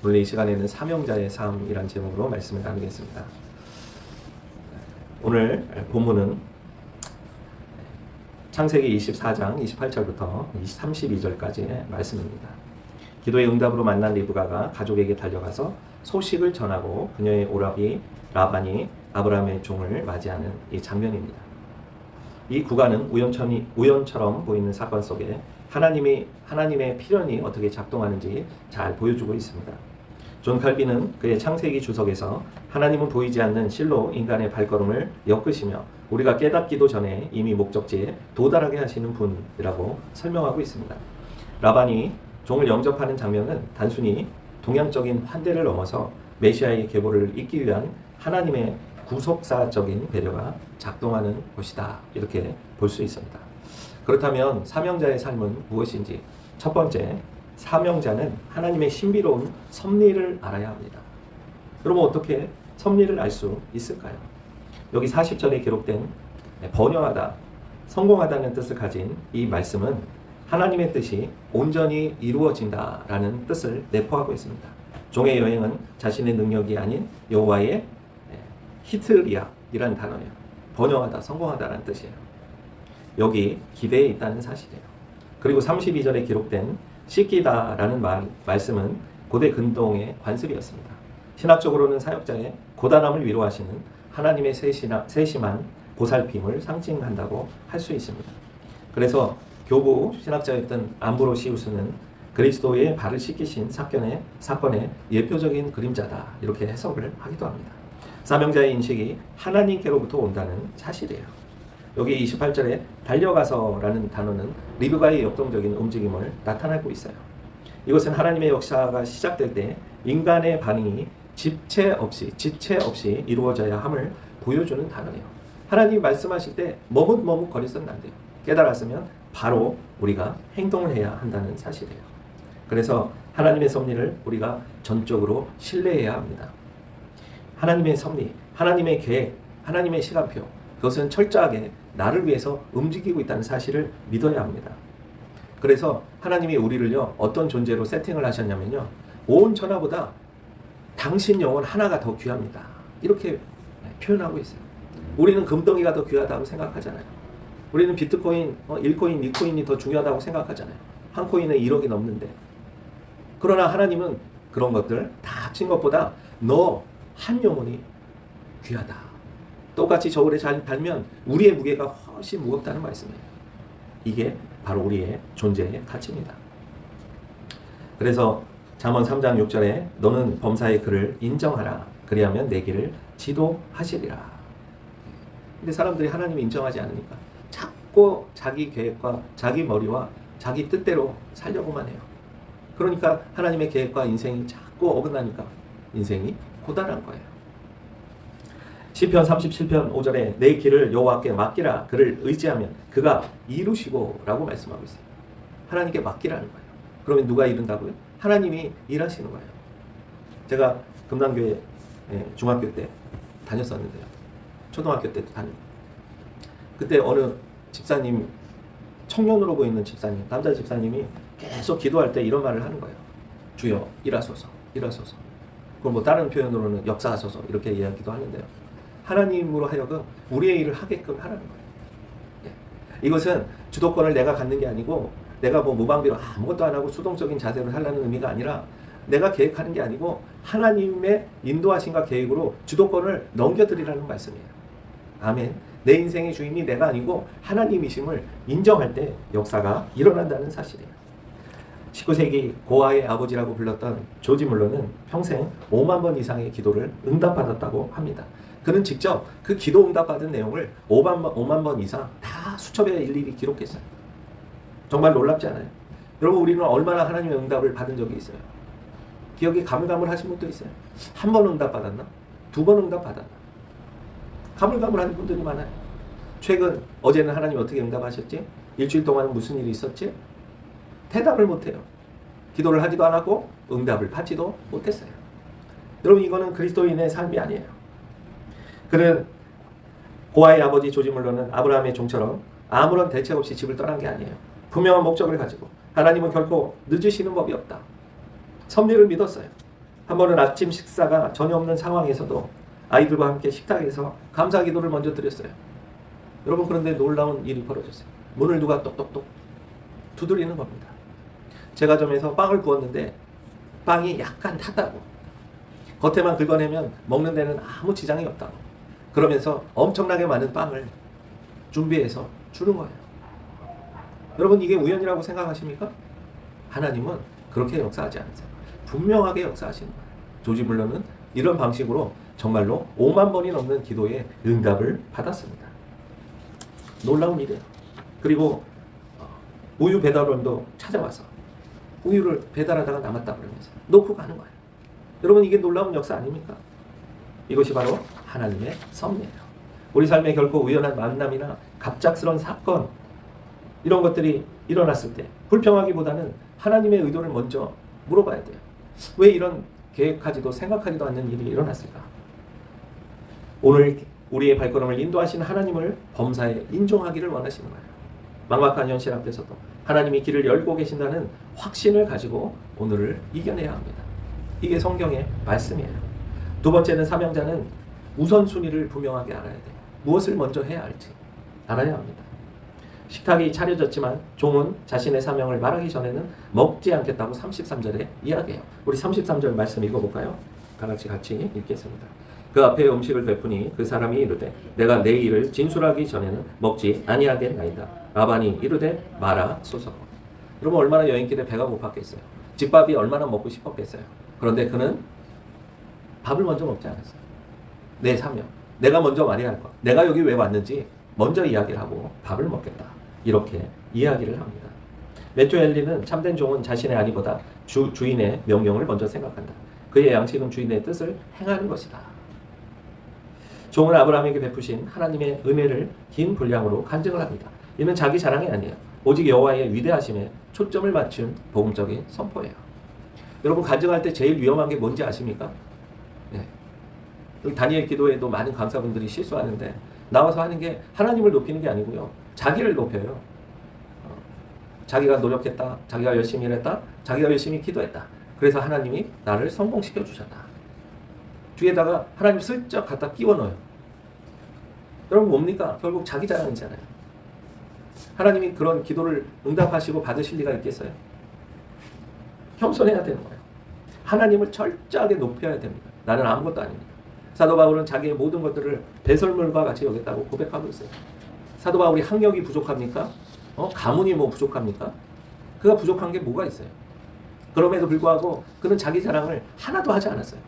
오늘 이 시간에는 사명자의 삶이란 제목으로 말씀을 나누겠습니다. 오늘 본문은 창세기 24장 28절부터 32절까지의 말씀입니다. 기도의 응답으로 만난 리브가가 가족에게 달려가서 소식을 전하고 그녀의 오라비 라반이 아브라함의 종을 맞이하는 이 장면입니다. 이 구간은 우연처럼 보이는 사건 속에 하나님의 필연이 어떻게 작동하는지 잘 보여주고 있습니다. 존 칼빈은 그의 창세기 주석에서 하나님은 보이지 않는 실로 인간의 발걸음을 엮으시며 우리가 깨닫기도 전에 이미 목적지에 도달하게 하시는 분이라고 설명하고 있습니다. 라반이 종을 영접하는 장면은 단순히 동양적인 환대를 넘어서 메시아의 계보를 잇기 위한 하나님의 구속사적인 배려가 작동하는 곳이다, 이렇게 볼 수 있습니다. 그렇다면 사명자의 삶은 무엇인지, 첫 번째, 사명자는 하나님의 신비로운 섭리를 알아야 합니다. 여러분, 어떻게 섭리를 알 수 있을까요? 여기 40절에 기록된 번영하다, 성공하다는 뜻을 가진 이 말씀은 하나님의 뜻이 온전히 이루어진다라는 뜻을 내포하고 있습니다. 종의 여행은 자신의 능력이 아닌 여호와의 히트리아이라는 단어예요. 번영하다, 성공하다라는 뜻이에요. 여기 기대에 있다는 사실이에요. 그리고 32절에 기록된 씻기다라는 말씀은 고대 근동의 관습이었습니다. 신학적으로는 사역자의 고단함을 위로하시는 하나님의 세심한 보살핌을 상징한다고 할 수 있습니다. 그래서 교부 신학자였던 암브로시우스는 그리스도의 발을 씻기신 사건의 예표적인 그림자다, 이렇게 해석을 하기도 합니다. 사명자의 인식이 하나님께로부터 온다는 사실이에요. 여기 28절에 달려가서라는 단어는 리브가의 역동적인 움직임을 나타내고 있어요. 이것은 하나님의 역사가 시작될 때 인간의 반응이 지체 없이 이루어져야 함을 보여주는 단어예요. 하나님이 말씀하실 때 머뭇거리서는 안 돼요. 깨달았으면 바로 우리가 행동을 해야 한다는 사실이에요. 그래서 하나님의 섭리를 우리가 전적으로 신뢰해야 합니다. 하나님의 섭리, 하나님의 계획, 하나님의 시간표, 그것은 철저하게 나를 위해서 움직이고 있다는 사실을 믿어야 합니다. 그래서 하나님이 우리를요, 어떤 존재로 세팅을 하셨냐면요, 온 천하보다 당신 영혼 하나가 더 귀합니다, 이렇게 표현하고 있어요. 우리는 금덩이가 더 귀하다고 생각하잖아요. 우리는 비트코인, 1코인, 2코인이 더 중요하다고 생각하잖아요. 한 코인에 1억이 넘는데. 그러나 하나님은 그런 것들 다 합친 것보다 너 한 영혼이 귀하다. 똑같이 저울에 잘 달면 우리의 무게가 훨씬 무겁다는 말씀이에요. 이게 바로 우리의 존재의 가치입니다. 그래서 잠언 3장 6절에 너는 범사의 그를 인정하라. 그리하면 내 길을 지도하시리라. 근데 사람들이 하나님을 인정하지 않으니까 자꾸 자기 계획과 자기 머리와 자기 뜻대로 살려고만 해요. 그러니까 하나님의 계획과 인생이 자꾸 어긋나니까 인생이 고단한 거예요. 시편 37편 5절에 내 길을 여호와께 맡기라. 그를 의지하면 그가 이루시고 라고 말씀하고 있어요. 하나님께 맡기라는 거예요. 그러면 누가 이룬다고요? 하나님이 일하시는 거예요. 제가 금남교회 중학교 때 다녔었는데요. 초등학교 때도 다녔고, 그때 어느 집사님, 청년으로 보이는 집사님, 남자 집사님이 계속 기도할 때 이런 말을 하는 거예요. 주여 일하소서, 일하소서. 그럼 뭐 다른 표현으로는 역사하소서, 이렇게 이야기도 하는데요. 하나님으로 하여금 우리의 일을 하게끔 하라는 거예요. 이것은 주도권을 내가 갖는 게 아니고 내가 뭐 무방비로 아무것도 안 하고 수동적인 자세로 하려는 의미가 아니라 내가 계획하는 게 아니고 하나님의 인도하심과 계획으로 주도권을 넘겨드리라는 말씀이에요. 아멘. 내 인생의 주인이 내가 아니고 하나님이심을 인정할 때 역사가 일어난다는 사실이에요. 19세기 고아의 아버지라고 불렀던 조지 물러는 평생 5만 번 이상의 기도를 응답받았다고 합니다. 그는 직접 그 기도 응답받은 내용을 5만 번 이상 다 수첩에 일일이 기록했어요. 정말 놀랍지 않아요? 여러분, 우리는 얼마나 하나님의 응답을 받은 적이 있어요? 기억이 가물가물하신 분도 있어요. 한 번 응답받았나? 2번 응답받았나? 가물가물한 분들이 많아요. 최근 어제는 하나님 어떻게 응답하셨지? 일주일 동안은 무슨 일이 있었지? 대답을 못해요. 기도를 하지도 않았고 응답을 받지도 못했어요. 여러분, 이거는 그리스도인의 삶이 아니에요. 그는 고아의 아버지 조지 물러는 아브라함의 종처럼 아무런 대책 없이 집을 떠난 게 아니에요. 분명한 목적을 가지고 하나님은 결코 늦으시는 법이 없다. 섭리를 믿었어요. 한 번은 아침 식사가 전혀 없는 상황에서도 아이들과 함께 식탁에서 감사 기도를 먼저 드렸어요. 여러분, 그런데 놀라운 일이 벌어졌어요. 문을 누가 똑똑똑 두드리는 겁니다. 제과점에서 빵을 구웠는데 빵이 약간 탔다고, 겉에만 긁어내면 먹는 데는 아무 지장이 없다고, 그러면서 엄청나게 많은 빵을 준비해서 주는 거예요. 여러분, 이게 우연이라고 생각하십니까? 하나님은 그렇게 역사하지 않으세요. 분명하게 역사하시는 거예요. 조지 물러는 이런 방식으로 정말로 5만 번이 넘는 기도에 응답을 받았습니다. 놀라운 일이에요. 그리고 우유 배달원도 찾아와서 우유를 배달하다가 남았다 그러면서 놓고 가는 거예요. 여러분, 이게 놀라운 역사 아닙니까? 이것이 바로 하나님의 섭리예요. 우리 삶에 결코 우연한 만남이나 갑작스러운 사건, 이런 것들이 일어났을 때 불평하기보다는 하나님의 의도를 먼저 물어봐야 돼요. 왜 이런 계획하지도 생각하지도 않는 일이 일어났을까? 오늘 우리의 발걸음을 인도하시는 하나님을 범사에 인정하기를 원하시는 거예요. 막막한 현실 앞에서도 하나님이 길을 열고 계신다는 확신을 가지고 오늘을 이겨내야 합니다. 이게 성경의 말씀이에요. 두 번째는, 사명자는 우선순위를 분명하게 알아야 돼요. 무엇을 먼저 해야 할지 알아야 합니다. 식탁이 차려졌지만 종은 자신의 사명을 말하기 전에는 먹지 않겠다고 33절에 이야기해요. 우리 33절 말씀 읽어볼까요? 다 같이 읽겠습니다. 그 앞에 음식을 베푸니 그 사람이 이르되 내가 내 일을 진술하기 전에는 먹지 아니하겠나이다. 라반이 이르되 말하소서. 여러분, 얼마나 여행길에 배가 고팠겠어요. 집밥이 얼마나 먹고 싶었겠어요. 그런데 그는 밥을 먼저 먹지 않았어요. 내 사명, 내가 먼저 말해야 할 것, 내가 여기 왜 왔는지 먼저 이야기를 하고 밥을 먹겠다, 이렇게 이야기를 합니다. 메투엘리는 참된 종은 자신의 아니보다 주인의 명령을 먼저 생각한다. 그의 양식은 주인의 뜻을 행하는 것이다. 종은 아브라함에게 베푸신 하나님의 은혜를 긴 분량으로 간증을 합니다. 이는 자기 자랑이 아니에요. 오직 여호와의 위대하심에 초점을 맞춘 복음적인 선포예요. 여러분, 간증할 때 제일 위험한 게 뭔지 아십니까? 네. 여기 다니엘 기도에도 많은 강사분들이 실수하는데, 나와서 하는 게 하나님을 높이는 게 아니고요, 자기를 높여요. 자기가 노력했다, 자기가 열심히 일했다, 자기가 열심히 기도했다, 그래서 하나님이 나를 성공시켜 주셨다. 뒤에다가 하나님 슬쩍 갖다 끼워 넣어요. 여러분, 뭡니까? 결국 자기 자랑이잖아요. 하나님이 그런 기도를 응답하시고 받으실 리가 있겠어요? 겸손해야 되는 거예요. 하나님을 철저하게 높여야 됩니다. 나는 아무것도 아닙니다. 사도 바울은 자기의 모든 것들을 배설물과 같이 여겼다고 고백하고 있어요. 사도 바울이 학력이 부족합니까? 가문이 뭐 부족합니까? 그가 부족한 게 뭐가 있어요? 그럼에도 불구하고 그는 자기 자랑을 하나도 하지 않았어요.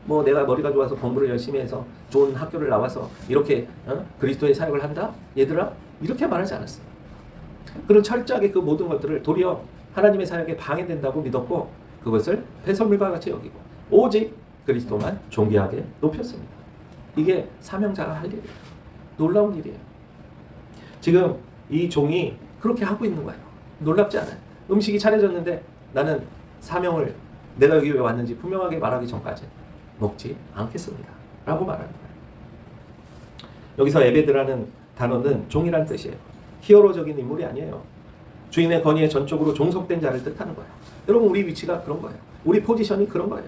뭐 내가 머리가 좋아서 공부를 열심히 해서 좋은 학교를 나와서 이렇게 그리스도의 사역을 한다? 얘들아? 이렇게 말하지 않았어요. 그는 철저하게 그 모든 것들을 도리어 하나님의 사역에 방해된다고 믿었고, 그것을 배설물과 같이 여기고 오직 그리스도만 존귀하게 높였습니다. 이게 사명자가 할 일이에요. 놀라운 일이에요. 지금 이 종이 그렇게 하고 있는 거예요. 놀랍지 않아요? 음식이 차려졌는데 나는 사명을, 내가 여기 왜 왔는지 분명하게 말하기 전까지 먹지 않겠습니다, 라고 말하는 거예요. 여기서 에베드라는 단어는 종이란 뜻이에요. 히어로적인 인물이 아니에요. 주인의 건의에 전적으로 종속된 자를 뜻하는 거예요. 여러분, 우리 위치가 그런 거예요. 우리 포지션이 그런 거예요.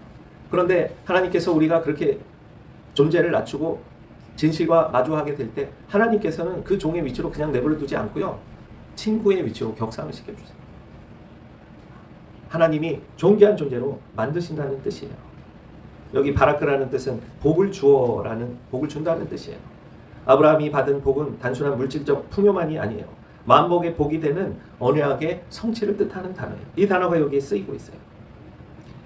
그런데 하나님께서 우리가 그렇게 존재를 낮추고 진실과 마주하게 될 때 하나님께서는 그 종의 위치로 그냥 내버려 두지 않고요, 친구의 위치로 격상을 시켜주세요. 하나님이 존귀한 존재로 만드신다는 뜻이에요. 여기 바라크라는 뜻은 복을 주어라는, 복을 준다는 뜻이에요. 아브라함이 받은 복은 단순한 물질적 풍요만이 아니에요. 만복의 복이 되는 언약의 성취를 뜻하는 단어예요. 이 단어가 여기에 쓰이고 있어요.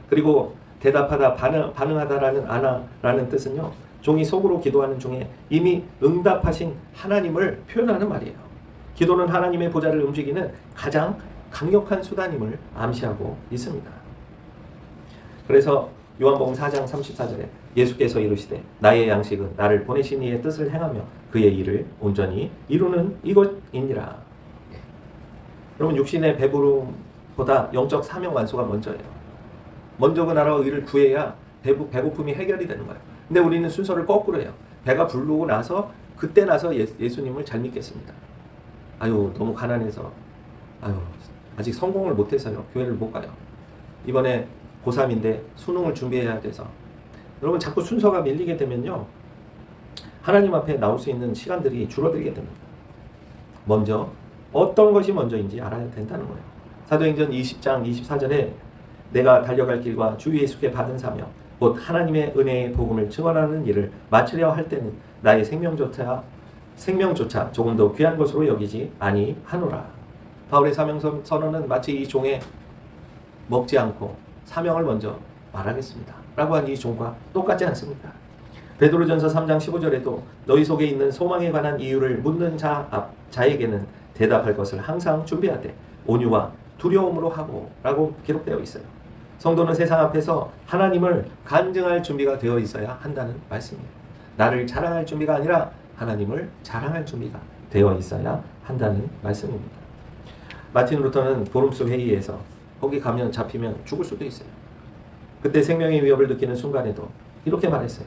그리고 대답하다, 반응하다라는 아나라는 뜻은요, 종이 속으로 기도하는 중에 이미 응답하신 하나님을 표현하는 말이에요. 기도는 하나님의 보좌를 움직이는 가장 강력한 수단임을 암시하고 있습니다. 그래서 요한복음 4장 34절에 예수께서 이르시되 나의 양식은 나를 보내신 이의 뜻을 행하며 그의 일을 온전히 이루는 이것이니라. 여러분, 육신의 배부름보다 영적 사명 완수가 먼저예요. 먼저 그 나라와 의를 구해야 배고픔이 해결이 되는 거예요. 근데 우리는 순서를 거꾸로 해요. 배가 부르고 나서, 그때 나서 예수님을 잘 믿겠습니다. 아유, 너무 가난해서, 아유, 아직 성공을 못해서요, 교회를 못 가요. 이번에 고3인데 수능을 준비해야 돼서 여러분 자꾸 순서가 밀리게 되면요 하나님 앞에 나올 수 있는 시간들이 줄어들게 됩니다. 먼저 어떤 것이 먼저인지 알아야 된다는 거예요. 사도행전 20장 24절에 내가 달려갈 길과 주 예수께 받은 사명 곧 하나님의 은혜의 복음을 증언하는 일을 마치려 할 때는 나의 생명조차 조금 더 귀한 것으로 여기지 아니하노라. 바울의 사명 선언은 마치 이 종의 먹지 않고 사명을 먼저 말하겠습니다 라고 한 이 종과 똑같지 않습니까? 베드로전서 3장 15절에도 너희 속에 있는 소망에 관한 이유를 묻는 자에게는 대답할 것을 항상 준비하되 온유와 두려움으로 하고 라고 기록되어 있어요. 성도는 세상 앞에서 하나님을 간증할 준비가 되어 있어야 한다는 말씀이에요. 나를 자랑할 준비가 아니라 하나님을 자랑할 준비가 되어 있어야 한다는 말씀입니다. 마틴 루터는 보름수 회의에서 거기 가면 잡히면 죽을 수도 있어요. 그때 생명의 위협을 느끼는 순간에도 이렇게 말했어요.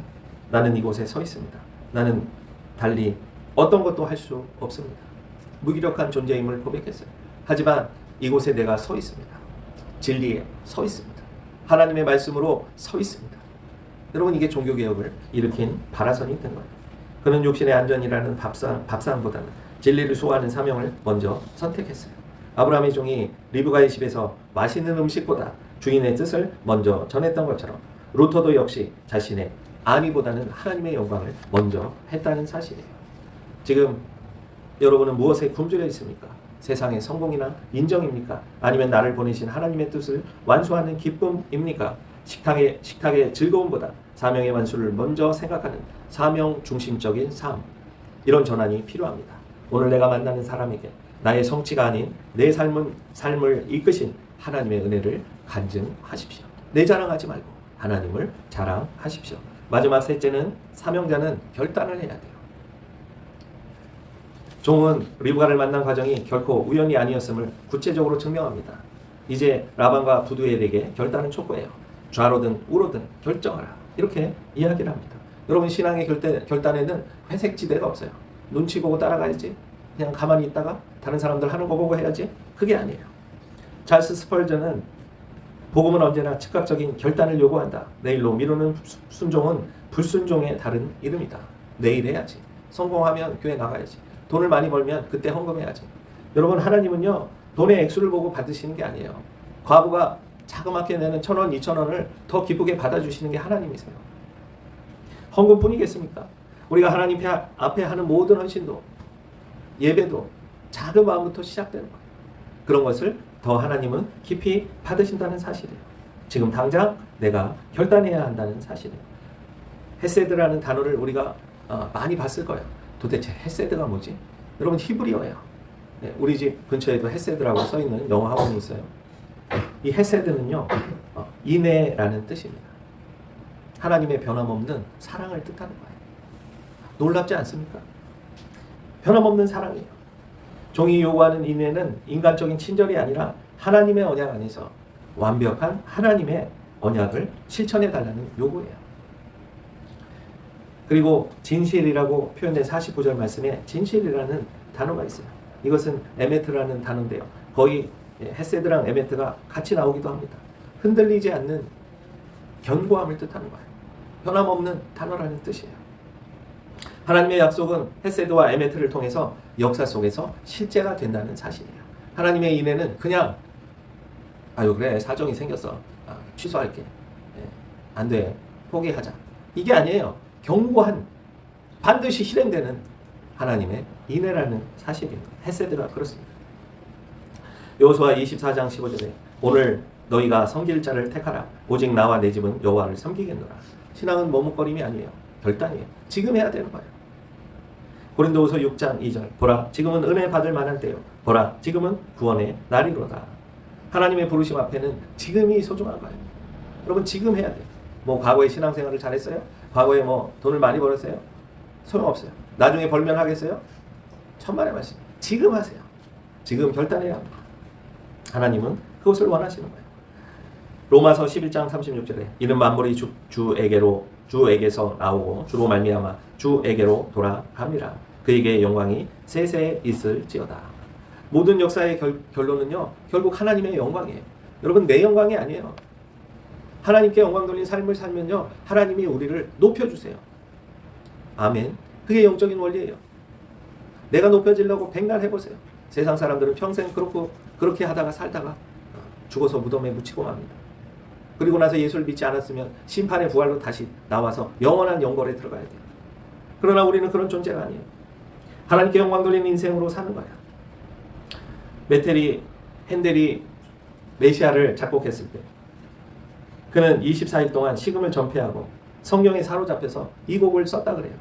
나는 이곳에 서 있습니다. 나는 달리 어떤 것도 할 수 없습니다. 무기력한 존재임을 고백했어요. 하지만 이곳에 내가 서 있습니다. 진리에 서 있습니다. 하나님의 말씀으로 서 있습니다. 여러분 이게 종교개혁을 일으킨 바라선이 된 거예요. 그는 육신의 안전이라는 밥상보다는 진리를 수호하는 사명을 먼저 선택했어요. 아브라함의 종이 리브가의 집에서 맛있는 음식보다 주인의 뜻을 먼저 전했던 것처럼 루터도 역시 자신의 안위보다는 하나님의 영광을 먼저 했다는 사실이에요. 지금 여러분은 무엇에 굶주려 있습니까? 세상의 성공이나 인정입니까? 아니면 나를 보내신 하나님의 뜻을 완수하는 기쁨입니까? 식탁의 즐거움보다 사명의 완수를 먼저 생각하는 사명 중심적인 삶, 이런 전환이 필요합니다. 오늘 내가 만나는 사람에게 나의 성취가 아닌 내 삶을 이끄신 하나님의 은혜를 간증하십시오. 내 자랑하지 말고 하나님을 자랑하십시오. 마지막 셋째는 사명자는 결단을 해야 돼요. 종은 리브가를 만난 과정이 결코 우연이 아니었음을 구체적으로 증명합니다. 이제 라반과 부두엘에게 결단을 촉구해요. 좌로든 우로든 결정하라. 이렇게 이야기를 합니다. 여러분 신앙의 결단에는 회색지대가 없어요. 눈치 보고 따라가야지. 그냥 가만히 있다가 다른 사람들 하는 거 보고 해야지. 그게 아니에요. 찰스 스펄전은 복음은 언제나 즉각적인 결단을 요구한다. 내일로 미루는 순종은 불순종의 다른 이름이다. 내일 해야지. 성공하면 교회 나가야지. 돈을 많이 벌면 그때 헌금해야지. 여러분 하나님은요 돈의 액수를 보고 받으시는 게 아니에요. 과부가 자그맣게 내는 1,000원, 2,000원을 더 기쁘게 받아주시는 게 하나님이세요. 헌금뿐이겠습니까? 우리가 하나님 앞에 하는 모든 헌신도 예배도 작은 마음부터 시작되는 거예요. 그런 것을 더 하나님은 깊이 받으신다는 사실이에요. 지금 당장 내가 결단해야 한다는 사실이에요. 헤세드라는 단어를 우리가 많이 봤을 거예요. 도대체 헤세드가 뭐지? 여러분 히브리어예요. 네, 우리 집 근처에도 헤세드라고 써있는 영어 학원이 있어요. 이 헤세드는요 인애라는 뜻입니다. 하나님의 변함없는 사랑을 뜻하는 거예요. 놀랍지 않습니까? 변함없는 사랑이에요. 종이 요구하는 인애는 인간적인 친절이 아니라 하나님의 언약 안에서 완벽한 하나님의 언약을 실천해 달라는 요구예요. 그리고 진실이라고 표현된 49절 말씀에 진실이라는 단어가 있어요. 이것은 에메트라는 단어인데요. 거의 헤세드랑 에메트가 같이 나오기도 합니다. 흔들리지 않는 견고함을 뜻하는 거예요. 변함없는 단어라는 뜻이에요. 하나님의 약속은 헤세드와 에메트를 통해서 역사 속에서 실제가 된다는 사실이에요. 하나님의 인애는 그냥 아유 그래 사정이 생겼어 취소할게 안 돼 포기하자 이게 아니에요. 견고한 반드시 실행되는 하나님의 인애라는 사실입니다. 헤세드가 그렇습니다. 여호수아 24장 15절에 오늘 너희가 섬길 자를 택하라. 오직 나와 내 집은 여호와를 섬기겠노라. 신앙은 머뭇거림이 아니에요. 결단이에요. 지금 해야 되는 거예요. 고린도후서 6장 2절 보라 지금은 은혜 받을 만한 때요. 보라 지금은 구원의 날이로다. 하나님의 부르심 앞에는 지금이 소중한 거예요. 여러분 지금 해야 돼요. 뭐 과거에 신앙생활을 잘했어요? 과거에 뭐 돈을 많이 벌었어요? 소용없어요. 나중에 벌면 하겠어요? 천만의 말씀. 지금 하세요. 지금 결단해야 합니다. 하나님은 그것을 원하시는 거예요. 로마서 11장 36절에 이는 만물이 주에게서 나오고 주로 말미암아 주에게로 돌아갑니다. 그에게 영광이 세세 있을지어다. 모든 역사의 결론은요 결국 하나님의 영광이에요. 여러분 내 영광이 아니에요. 하나님께 영광 돌린 삶을 살면요, 하나님이 우리를 높여주세요. 아멘. 그게 영적인 원리예요. 내가 높여지려고 백날 해보세요. 세상 사람들은 평생 그렇게 하다가 살다가 죽어서 무덤에 묻히고 맙니다. 그리고 나서 예수를 믿지 않았으면 심판의 부활로 다시 나와서 영원한 영벌에 들어가야 돼요. 그러나 우리는 그런 존재가 아니에요. 하나님께 영광 돌리는 인생으로 사는 거야. 핸델이 메시아를 작곡했을 때 그는 24일 동안 식음을 전폐하고 성경에 사로잡혀서 이 곡을 썼다 그래요.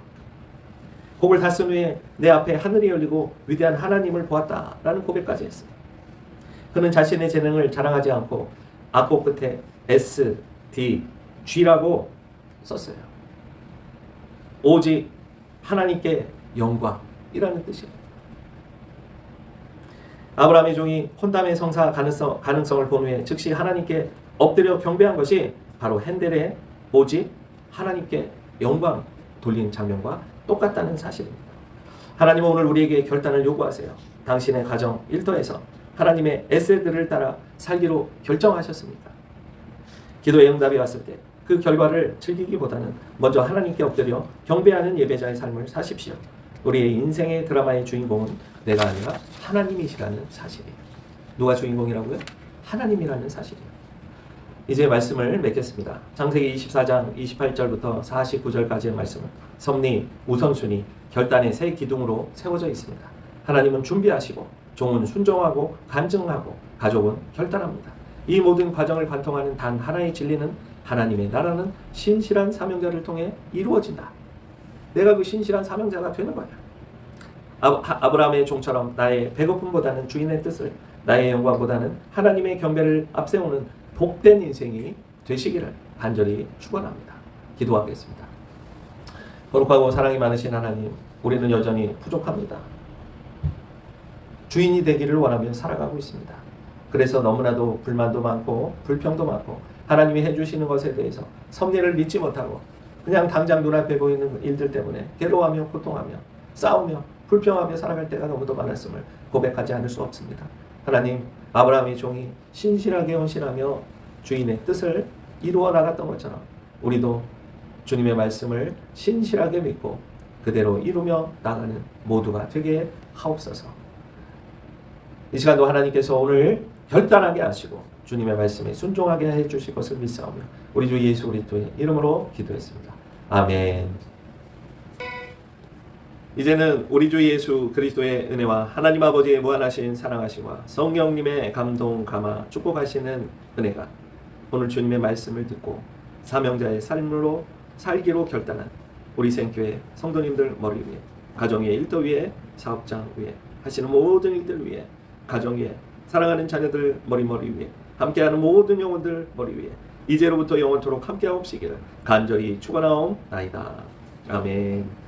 곡을 다 쓴 후에 내 앞에 하늘이 열리고 위대한 하나님을 보았다라는 고백까지 했어요. 그는 자신의 재능을 자랑하지 않고 악곡 끝에 S, D, G라고 썼어요. 오직 하나님께 영광이라는 뜻이에요. 아브라함의 종이 혼담의 성사 가능성을 본 후에 즉시 하나님께 엎드려 경배한 것이 바로 핸델의 오직 하나님께 영광 돌린 장면과 똑같다는 사실입니다. 하나님은 오늘 우리에게 결단을 요구하세요. 당신의 가정 일터에서 하나님의 에세드를 따라 살기로 결정하셨습니까? 기도의 응답이 왔을 때 그 결과를 즐기기보다는 먼저 하나님께 엎드려 경배하는 예배자의 삶을 사십시오. 우리의 인생의 드라마의 주인공은 내가 아니라 하나님이시라는 사실이에요. 누가 주인공이라고요? 하나님이라는 사실이에요. 이제 말씀을 맺겠습니다. 창세기 24장 28절부터 49절까지의 말씀은 섭리, 우선순위, 결단의 세 기둥으로 세워져 있습니다. 하나님은 준비하시고 종은 순종하고 간증하고 가족은 결단합니다. 이 모든 과정을 관통하는 단 하나의 진리는 하나님의 나라는 신실한 사명자를 통해 이루어진다. 내가 그 신실한 사명자가 되는 거야. 아브라함의 종처럼 나의 배고픔보다는 주인의 뜻을, 나의 영광보다는 하나님의 경배를 앞세우는 복된 인생이 되시기를 간절히 축원합니다. 기도하겠습니다. 거룩하고 사랑이 많으신 하나님, 우리는 여전히 부족합니다. 주인이 되기를 원하며 살아가고 있습니다. 그래서 너무나도 불만도 많고 불평도 많고 하나님이 해주시는 것에 대해서 섭리를 믿지 못하고 그냥 당장 눈앞에 보이는 일들 때문에 괴로워하며 고통하며 싸우며 불평하며 살아갈 때가 너무도 많았음을 고백하지 않을 수 없습니다. 하나님, 아브라함의 종이 신실하게 헌신하며 주인의 뜻을 이루어 나갔던 것처럼 우리도 주님의 말씀을 신실하게 믿고 그대로 이루며 나가는 모두가 되게 하옵소서. 이 시간도 하나님께서 오늘 결단하게 하시고 주님의 말씀에 순종하게 해주실 것을 믿사오며 우리 주 예수 그리스도의 이름으로 기도했습니다. 아멘. 이제는 우리 주 예수 그리스도의 은혜와 하나님 아버지의 무한하신 사랑하심과 성령님의 감동 감화 축복하시는 은혜가 오늘 주님의 말씀을 듣고 사명자의 삶으로 살기로 결단한 우리 생교회 성도님들 머리 위에, 가정 위에, 일터 위에, 사업장 위에 하시는 모든 일들 위에, 가정 위에, 사랑하는 자녀들 머리 위에, 함께하는 모든 영혼들 머리 위에 이제로부터 영원토록 함께하옵시기를 간절히 축원하옵나이다. 아멘.